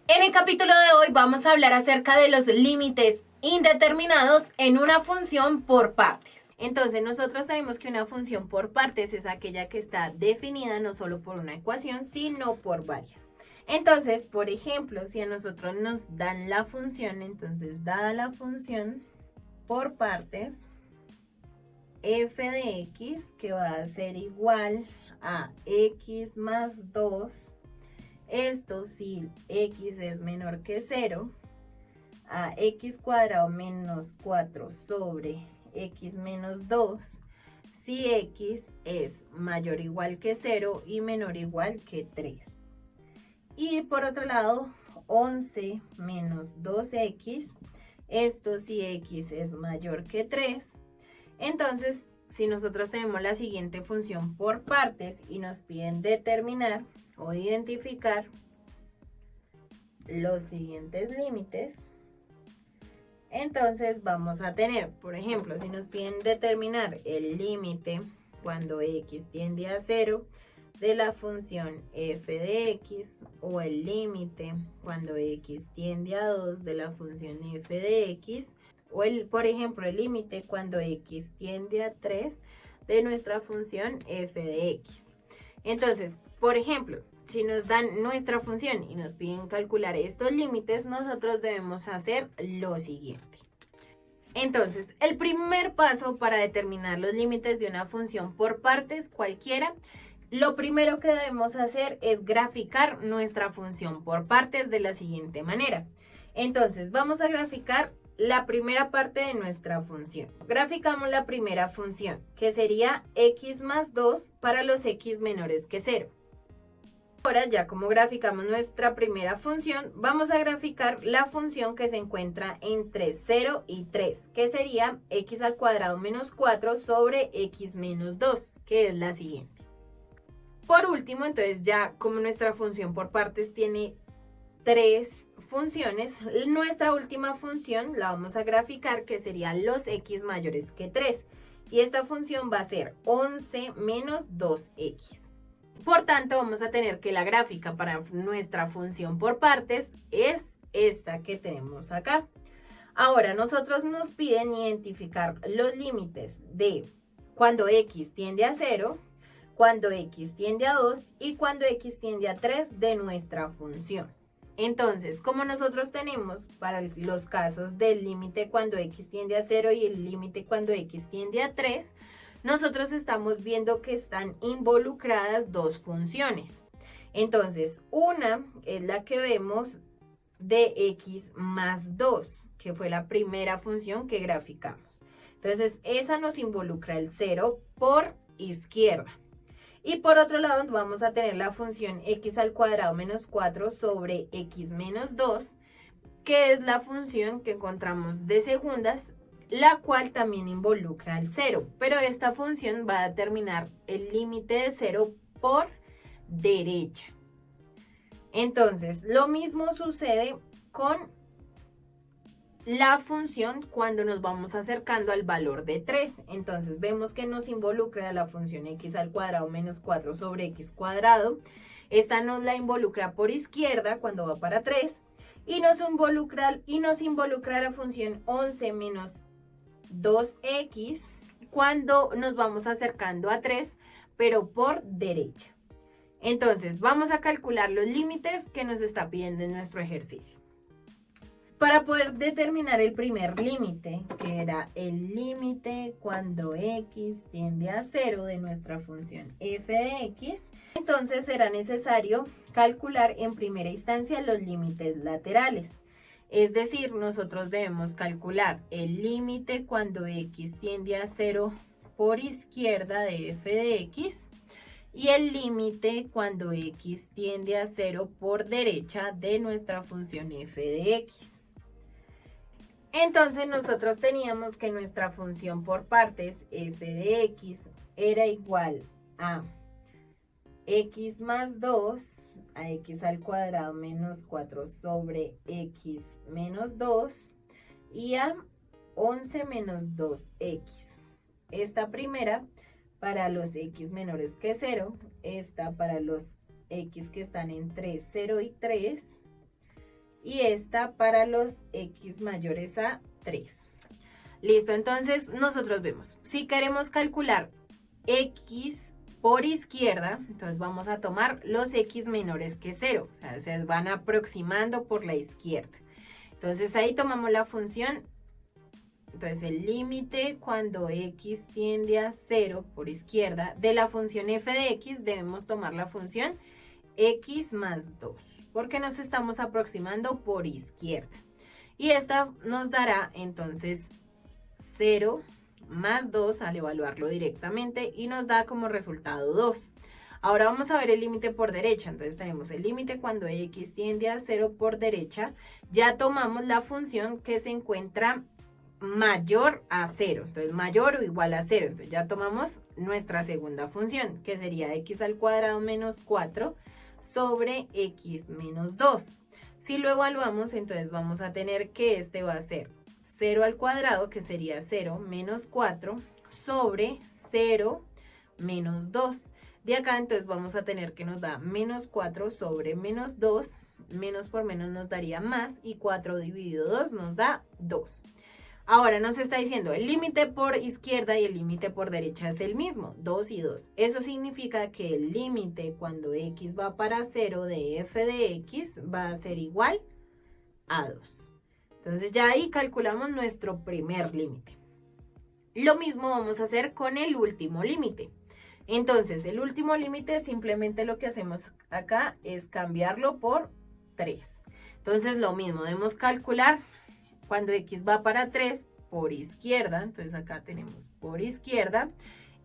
En el capítulo de hoy vamos a hablar acerca de los límites indeterminados en una función por partes. Entonces nosotros sabemos que una función por partes es aquella que está definida no solo por una ecuación, sino por varias. Entonces, por ejemplo, si a nosotros nos dan la función, entonces dada la función por partes, f de x, que va a ser igual a x más 2, esto si x es menor que 0, a x cuadrado menos 4 sobre x menos 2, si x es mayor o igual que 0 y menor o igual que 3. Y por otro lado, 11 menos 2x, esto si x es mayor que 3. Entonces, si nosotros tenemos la siguiente función por partes y nos piden determinar o identificar los siguientes límites, entonces vamos a tener, por ejemplo, si nos piden determinar el límite cuando x tiende a 0 de la función f de x, o el límite cuando x tiende a 2 de la función f de x, o por ejemplo, el límite cuando x tiende a 3 de nuestra función f de x. Entonces, por ejemplo, si nos dan nuestra función y nos piden calcular estos límites, nosotros debemos hacer lo siguiente. Entonces, el primer paso para determinar los límites de una función por partes cualquiera, lo primero que debemos hacer es graficar nuestra función por partes de la siguiente manera. Entonces, vamos a graficar la primera parte de nuestra función. Graficamos la primera función, que sería x más 2 para los x menores que 0. Ahora, ya como graficamos nuestra primera función, vamos a graficar la función que se encuentra entre 0 y 3, que sería x al cuadrado menos 4 sobre x menos 2, que es la siguiente. Por último, entonces ya como nuestra función por partes tiene 3 funciones, nuestra última función la vamos a graficar, que serían los x mayores que 3. Y esta función va a ser 11 menos 2x. Por tanto, vamos a tener que la gráfica para nuestra función por partes es esta que tenemos acá. Ahora, nosotros nos piden identificar los límites de cuando x tiende a 0, cuando x tiende a 2 y cuando x tiende a 3 de nuestra función. Entonces, como nosotros tenemos para los casos del límite cuando x tiende a 0 y el límite cuando x tiende a 3, nosotros estamos viendo que están involucradas dos funciones. Entonces, una es la que vemos de x más 2, que fue la primera función que graficamos. Entonces, esa nos involucra el 0 por izquierda. Y por otro lado vamos a tener la función x al cuadrado menos 4 sobre x menos 2, que es la función que encontramos de segundas, la cual también involucra el 0. Pero esta función va a determinar el límite de 0 por derecha. Entonces, lo mismo sucede con la función cuando nos vamos acercando al valor de 3. Entonces vemos que nos involucra la función x al cuadrado menos 4 sobre x cuadrado. Esta nos la involucra por izquierda cuando va para 3. Y nos involucra la función 11 menos 2x cuando nos vamos acercando a 3, pero por derecha. Entonces vamos a calcular los límites que nos está pidiendo en nuestro ejercicio. Para poder determinar el primer límite, que era el límite cuando x tiende a 0 de nuestra función f de x, entonces será necesario calcular en primera instancia los límites laterales. Es decir, nosotros debemos calcular el límite cuando x tiende a 0 por izquierda de f de x y el límite cuando x tiende a 0 por derecha de nuestra función f de x. Entonces nosotros teníamos que nuestra función por partes f de x era igual a x más 2 a x al cuadrado menos 4 sobre x menos 2 y a 11 menos 2x. Esta primera para los x menores que 0, esta para los x que están entre 0 y 3 y esta para los x mayores a 3. Listo, entonces nosotros vemos, si queremos calcular x por izquierda, entonces vamos a tomar los x menores que 0, o sea, se van aproximando por la izquierda. Entonces ahí tomamos la función, entonces el límite cuando x tiende a 0 por izquierda de la función f de x debemos tomar la función x más 2, porque nos estamos aproximando por izquierda. Y esta nos dará entonces 0 más 2 al evaluarlo directamente y nos da como resultado 2. Ahora vamos a ver el límite por derecha. Entonces tenemos el límite cuando x tiende a 0 por derecha. Ya tomamos la función que se encuentra mayor a 0. Entonces mayor o igual a 0. Entonces ya tomamos nuestra segunda función, que sería x al cuadrado menos 4 sobre x menos 2. Si lo evaluamos, entonces vamos a tener que este va a ser 0 al cuadrado, que sería 0 menos 4, sobre 0 menos 2. De acá entonces vamos a tener que nos da menos 4 sobre menos 2, menos por menos nos daría más, y 4 dividido 2 nos da 2. Ahora nos está diciendo el límite por izquierda y el límite por derecha es el mismo, 2 y 2. Eso significa que el límite cuando x va para 0 de f de x va a ser igual a 2. Entonces ya ahí calculamos nuestro primer límite. Lo mismo vamos a hacer con el último límite. Entonces el último límite simplemente lo que hacemos acá es cambiarlo por 3. Entonces lo mismo, debemos calcular cuando x va para 3 por izquierda. Entonces acá tenemos por izquierda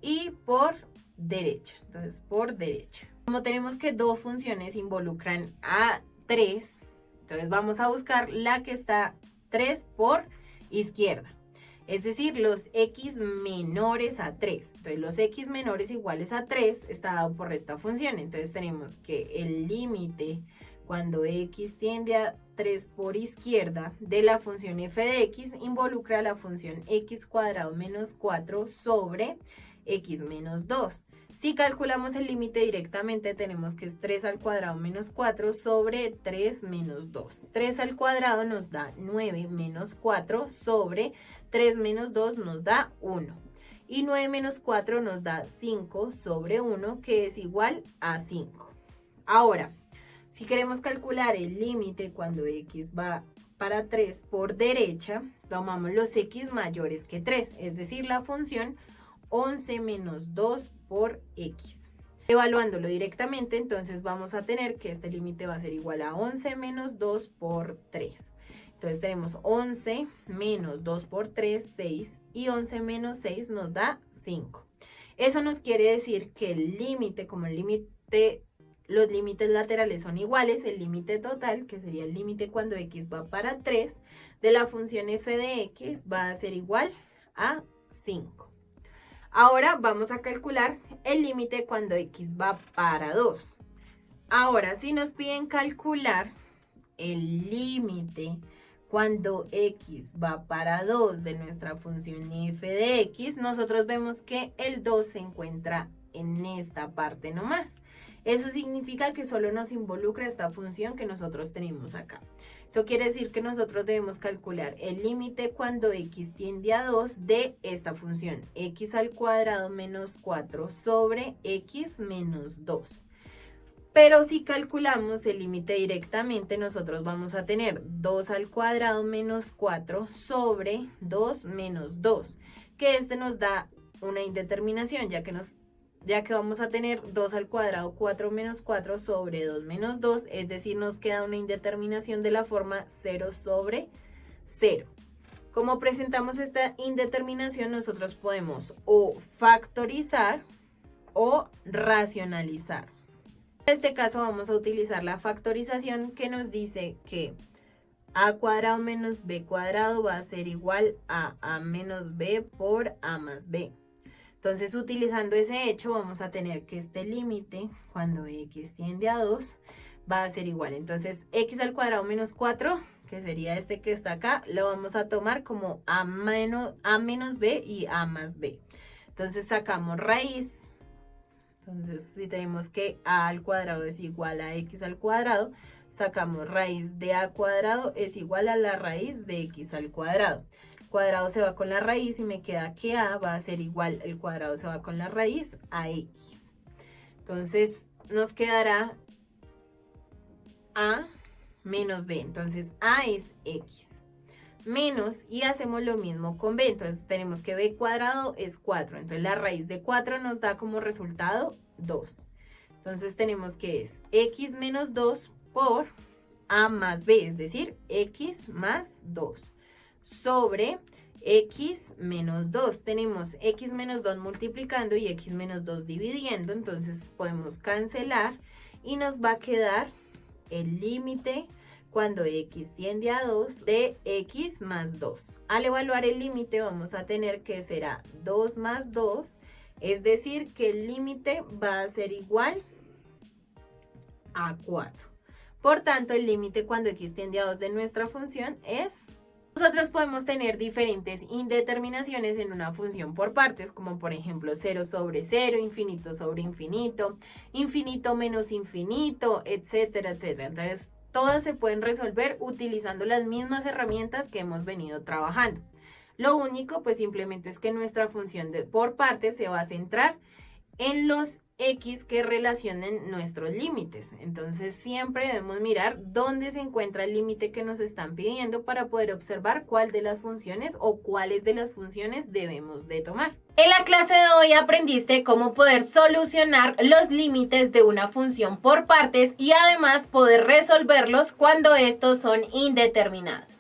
y por derecha. Entonces por derecha. Como tenemos que dos funciones involucran a 3, entonces vamos a buscar la que está 3 por izquierda. Es decir, los x menores a 3. Entonces los x menores iguales a 3 está dado por esta función. Entonces tenemos que el límite cuando x tiende a 3 por izquierda de la función f de x involucra la función x cuadrado menos 4 sobre x menos 2. Si calculamos el límite directamente tenemos que es 3 al cuadrado menos 4 sobre 3 menos 2. 3 al cuadrado nos da 9 menos 4 sobre 3 menos 2 nos da 1. Y 9 menos 4 nos da 5 sobre 1, que es igual a 5. Ahora, si queremos calcular el límite cuando x va para 3 por derecha, tomamos los x mayores que 3, es decir, la función 11 menos 2 por x. Evaluándolo directamente, entonces vamos a tener que este límite va a ser igual a 11 menos 2 por 3. Entonces tenemos 11 menos 2 por 3, 6, y 11 menos 6 nos da 5. Eso nos quiere decir que el límite, como el límite, los límites laterales son iguales, el límite total, que sería el límite cuando x va para 3, de la función f de x va a ser igual a 5. Ahora vamos a calcular el límite cuando x va para 2. Ahora, si nos piden calcular el límite cuando x va para 2 de nuestra función f de x, nosotros vemos que el 2 se encuentra en esta parte nomás. Eso significa que solo nos involucra esta función que nosotros tenemos acá. Eso quiere decir que nosotros debemos calcular el límite cuando x tiende a 2 de esta función, x al cuadrado menos 4 sobre x menos 2. Pero si calculamos el límite directamente, nosotros vamos a tener 2 al cuadrado menos 4 sobre 2 menos 2, que este nos da una indeterminación, ya que vamos a tener 2 al cuadrado 4 menos 4 sobre 2 menos 2, es decir, nos queda una indeterminación de la forma 0 sobre 0. Como presentamos esta indeterminación, nosotros podemos o factorizar o racionalizar. En este caso vamos a utilizar la factorización, que nos dice que a cuadrado menos b cuadrado va a ser igual a menos b por a más b. Entonces, utilizando ese hecho, vamos a tener que este límite, cuando x tiende a 2, va a ser igual. Entonces, x al cuadrado menos 4, que sería este que está acá, lo vamos a tomar como a menos b y a más b. Entonces, sacamos raíz. Entonces, si tenemos que a al cuadrado es igual a x al cuadrado, sacamos raíz de a cuadrado es igual a la raíz de x al cuadrado. El cuadrado se va con la raíz y me queda que a va a ser igual, el cuadrado se va con la raíz a x. Entonces nos quedará a menos b, entonces a es x. Menos, y hacemos lo mismo con b, entonces tenemos que b cuadrado es 4, entonces la raíz de 4 nos da como resultado 2. Entonces tenemos que es x menos 2 por a más b, es decir, x más 2, sobre x menos 2. Tenemos x menos 2 multiplicando y x menos 2 dividiendo, entonces podemos cancelar y nos va a quedar el límite cuando x tiende a 2 de x más 2. Al evaluar el límite vamos a tener que será 2 más 2, es decir, que el límite va a ser igual a 4. Por tanto, el límite cuando x tiende a 2 de nuestra función es... Nosotros podemos tener diferentes indeterminaciones en una función por partes, como por ejemplo 0 sobre 0, infinito sobre infinito, infinito menos infinito, etcétera, etcétera. Entonces, todas se pueden resolver utilizando las mismas herramientas que hemos venido trabajando. Lo único, pues simplemente es que nuestra función por partes se va a centrar en los x que relacionen nuestros límites. Entonces siempre debemos mirar dónde se encuentra el límite que nos están pidiendo para poder observar cuál de las funciones o cuáles de las funciones debemos de tomar. En la clase de hoy aprendiste cómo poder solucionar los límites de una función por partes y además poder resolverlos cuando estos son indeterminados.